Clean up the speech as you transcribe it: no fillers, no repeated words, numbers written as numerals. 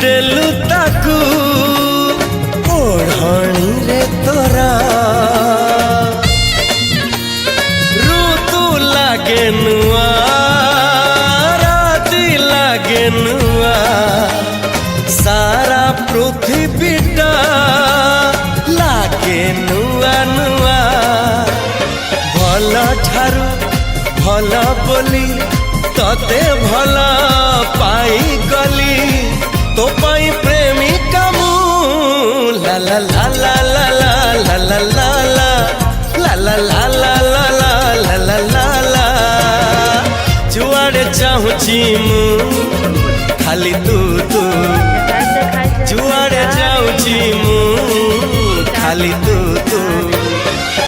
देलु ताकू ओढ़णी रे तोरा ऋतु लागे नुआ राति लागे नुआ सारा पृथ्वीटा लागे नुआ नुआ भल ठारू भल बोली तते भल पाई गली तो पाई प्रेमिका मु ला ला ला ला ला ला ला ला ला ला ला ला ला ला ला ला ला जुआड़े चाहूची मु खाली तू तू जुआड़े चाहूची मु खाली तू